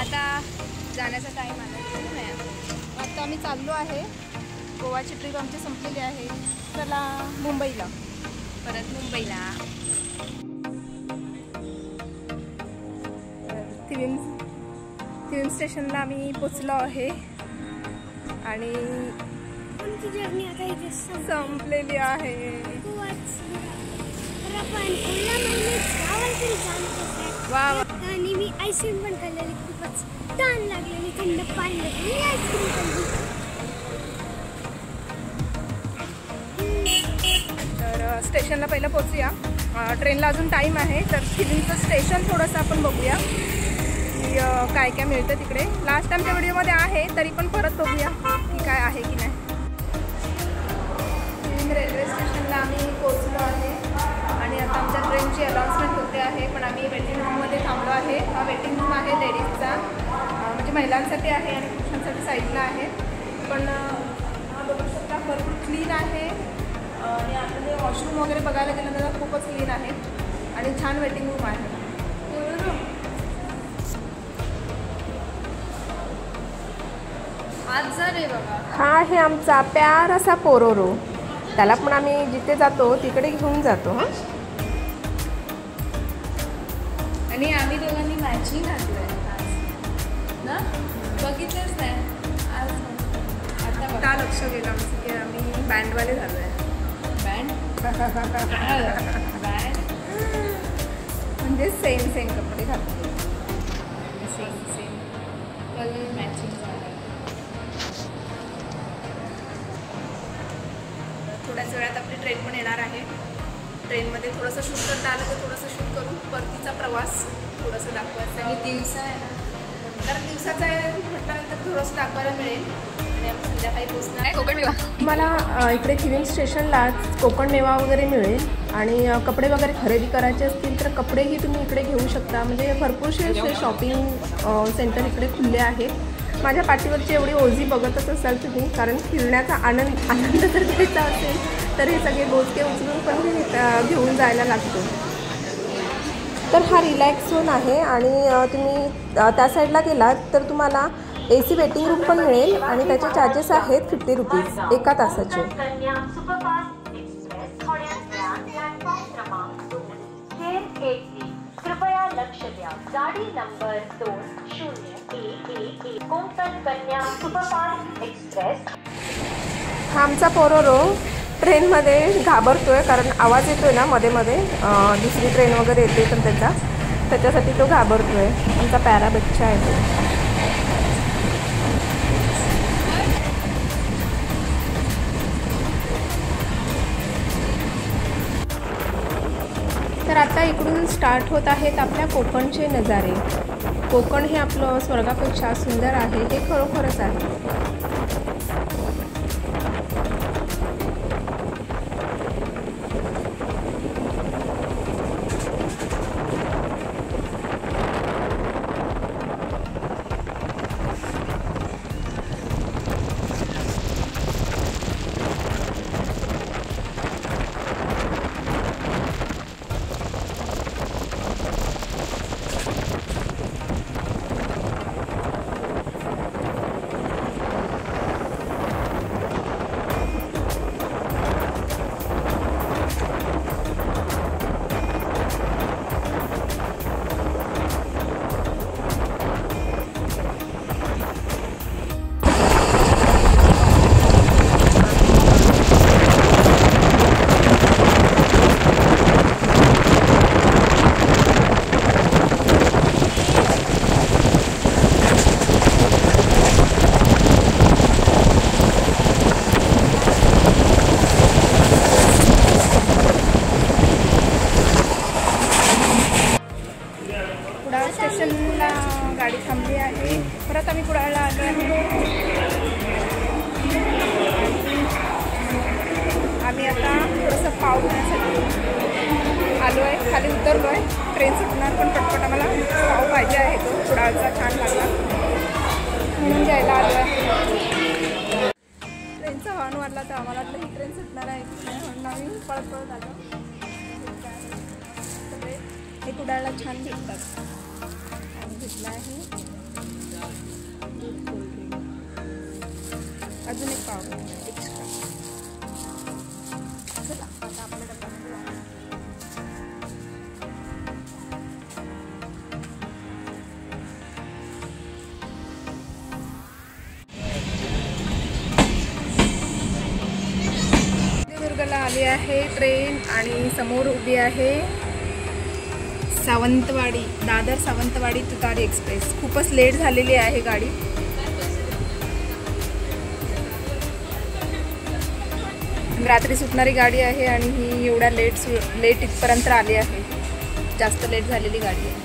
आता जाण्याचा टाईम आला. आता आम्ही चाललो आहे. गोवाची ट्रिप आमची संपलेली आहे. चला मुंबईला, परत मुंबईला. तिविम स्टेशनला आम्ही पोचलो आहे आणि आमची जर्नी आता इथे संपलेली आहे. वा आणि मी आईस्क्रीम पण खाल्लेली, खूपच छान लागलेली, थंड पाणी लागलेली आईस्क्रीम खाल्ली. तर स्टेशनला पहिलं पोचूया. ट्रेनला अजून टाईम आहे, तर तिविमचं स्टेशन थोडंसं आपण बघूया की काय काय मिळतं तिकडे. लास्ट टाइमच्या व्हिडिओमध्ये आहे, तरी पण परत बघूया की काय आहे की नाही. रेल्वे स्टेशनला आम्ही पोचलो आहे आणि आता आमच्या ट्रेनची अनाउन्समेंट होते आहे, पण आम्ही वेटिंग रूममध्ये थांबलो आहे. हा वेटिंग रूम आहे लेडीजचा, म्हणजे महिलांसाठी आहे आणि पुरुषांसाठी साईडला आहे. पण हा बघू शकता भरपूर क्लीन आहे आणि आपण वॉशरूम वगैरे बघायला गेलं तर खूपच क्लीन आहे आणि छान वेटिंग रूम आहे. आज जा रे बाबा. हा आहे आमचा प्यार असा पोरोरो. त्याला पण आम्ही जिथे जातो तिकडे घेऊन जातो. हां, आणि आम्ही दोघांनी मॅचिंग घातलंय ना, बघितलंच नाही आज. आता लक्ष गेलं आमचं की आम्ही बँडवाले झालो आहे. बँड बँड म्हणजे सेम सेम कपडे घातले, सेम सेम कलर मॅचिंग झालं. थोड्याच वेळात आपली ट्रेन पण येणार आहे. ट्रेनमध्ये थोडंसं शूट करता आलं तर थोडंसं शूट करून परतीचा प्रवास थोडंसं दाखवायचं. आणि दिवसा आहे ना, कारण दिवसाचा आहे म्हटल्यानंतर थोडंसं दाखवायला मिळेल आणि आपण संध्याकाळी पोचणार आहे कोकण मेवा. मला इकडे तिविम स्टेशनलाच कोकण मेवा वगैरे मिळेल आणि कपडे वगैरे खरेदी करायचे असतील तर कपडेही तुम्ही इकडे घेऊ शकता. म्हणजे भरपूरसे असे शॉपिंग सेंटर इकडे खुलले आहेत. माझ्या पाठीवरची एवढी ओझी बघतच असाल तुम्ही, कारण फिरण्याचा आनंद जर घ्यायचा असेल तर हे सगळे बोचके उचलून पण घेऊन जायला लागतो. तर हा रिलॅक्स झोन आहे आणि तुम्ही त्या साईडला गेलात तर तुम्हाला AC वेटिंग रूम पण मिळेल आणि त्याचे चार्जेस आहेत 50 रुपीज एका तासाचे. कृपया लक्ष द्या, गाडी number 2011 Konkan Kanya superfast express. हा आमचा पोरोरो ट्रेनमध्ये घाबरतोय, कारण आवाज येतोय ना मध्ये मध्ये, दुसरी ट्रेन वगैरे येते तर त्याच्यासाठी तो घाबरतोय. आमचा प्यारा बच्चा आहे तो. तर आता इकडून स्टार्ट होत आहेत आपल्या कोकणचे नजारे. कोकण हे आपलं स्वर्गापेक्षा सुंदर आहे, हे खरोखरच आहे. स्टेशनला गाडी थांबली आहे. परत आम्ही कुडाळला आलो आहे. आम्ही आता थोडंसं पाव खाण्यासाठी आलो आहे. खाली उतरलो आहे. ट्रेन सुटणार पण पटपट आम्हाला पाव पाहिजे आहे. तो कुडाळचा छान लागला म्हणून घ्यायला आलो आहे. ट्रेनचा हॉर्न वाजला तर आम्हाला वाटलं ही ट्रेन सुटणार आहे म्हणून आम्ही पळत पळत आलो. सगळे हे कुडाळला छान भेटतात आणि घेतलं आहे. अजून एक पाव एक्स्ट्रा. चला आता आपला डब्बा सिंधुदुर्गला आली आहे ट्रेन आणि समोर उभी आहे सावंतवाडी, दादर सावंतवाडी तुतारी एक्सप्रेस. खूपच लेट झालेली आहे गाडी. रात्री सुटणारी गाडी आहे आणि ही एवढ्या लेट इथपर्यंत आली आहे. जास्त लेट झालेली गाडी आहे.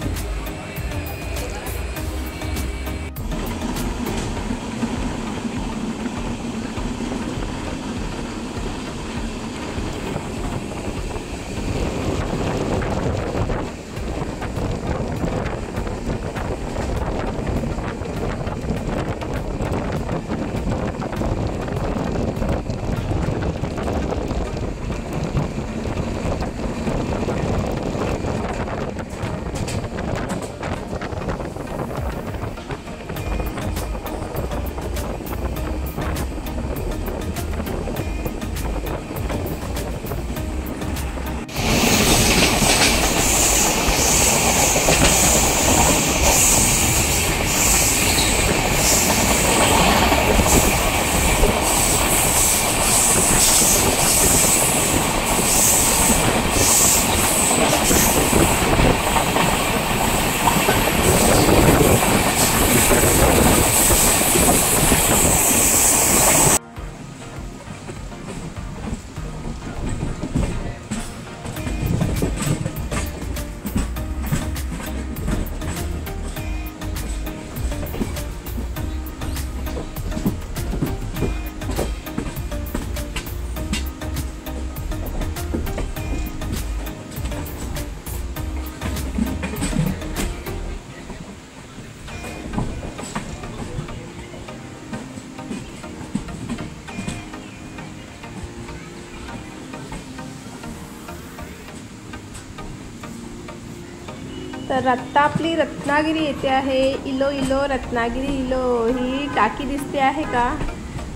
तर आत्ता आपली रत्नागिरी येते आहे. इलो इलो रत्नागिरी इलो. ही टाकी दिसते आहे का?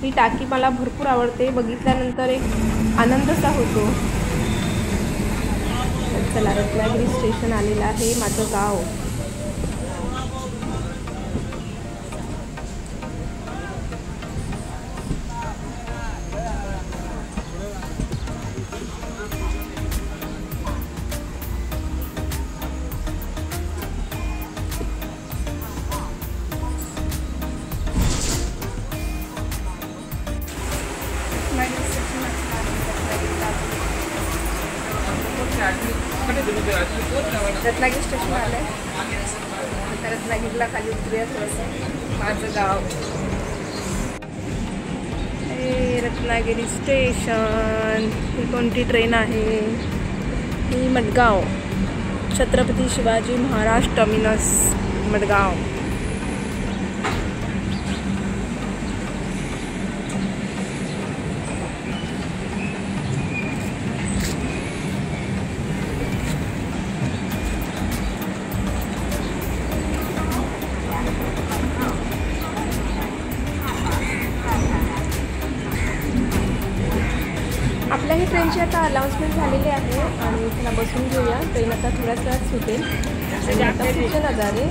ही टाकी मला भरपूर आवडते. बघितल्यानंतर एक आनंदचा होतो. चला रत्नागिरी स्टेशन आलेलं आहे, माझं गाव. रत्नागिरी स्टेशन आलं आहे. रत्नागिरीला खाली उतरूया थोडंसं. माझं गाव हे रत्नागिरी स्टेशन. ही कोणती ट्रेन आहे? ही मडगाव, छत्रपती शिवाजी महाराज टर्मिनस मडगाव. आपल्याही ट्रेनची आता अनाउन्समेंट झालेली आहे आणि त्याला बसून घेऊया. ट्रेन आता थोड्याच वेळात सुटेल. आता सूचना झाले.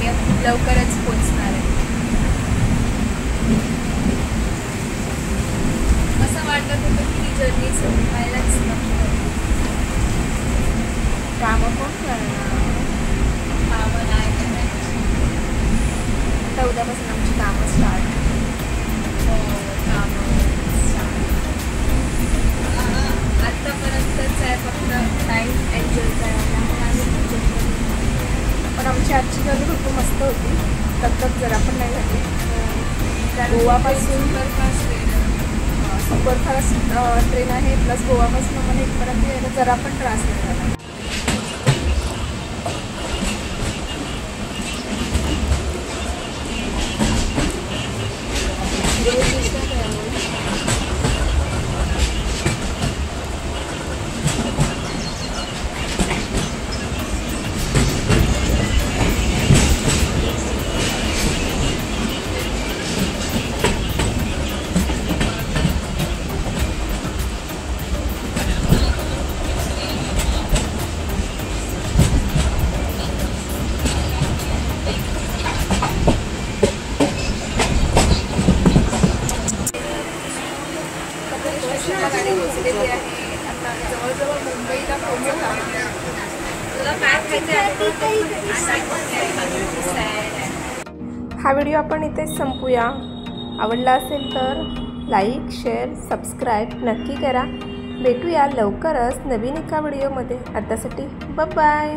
आम्ही लवकरच पोहोचणार आहे. असं वाटत होतं की जर्नी संपायलाच नको. कामं कोण करणार? कामं नाही करायची. आता उद्यापासून आमची कामं स्टार्ट. कामं स्टार्ट. आत्तापर्यंतच आहे फक्त टाईम एन्जॉय करायला. पण आमची आजची जर्नी खूप मस्त होती. दगदग जरा पण नाही झाली. गोवापासून सुपरफास्ट ट्रेन आहे प्लस गोवापासून मला इथपर्यंत यायला जरा पण त्रास नाही झाला. गाडी पोहोचलेली आहे. आता जवळजवळ मुंबईला पोहोचत आहोत. तुला काय हा व्हिडिओ आपण इथेच संपूया. आवडला असेल तर लाईक शेअर सबस्क्राईब नक्की करा. भेटूया लवकरच नवीन एका व्हिडिओमध्ये. आतासाठी बाय बाय.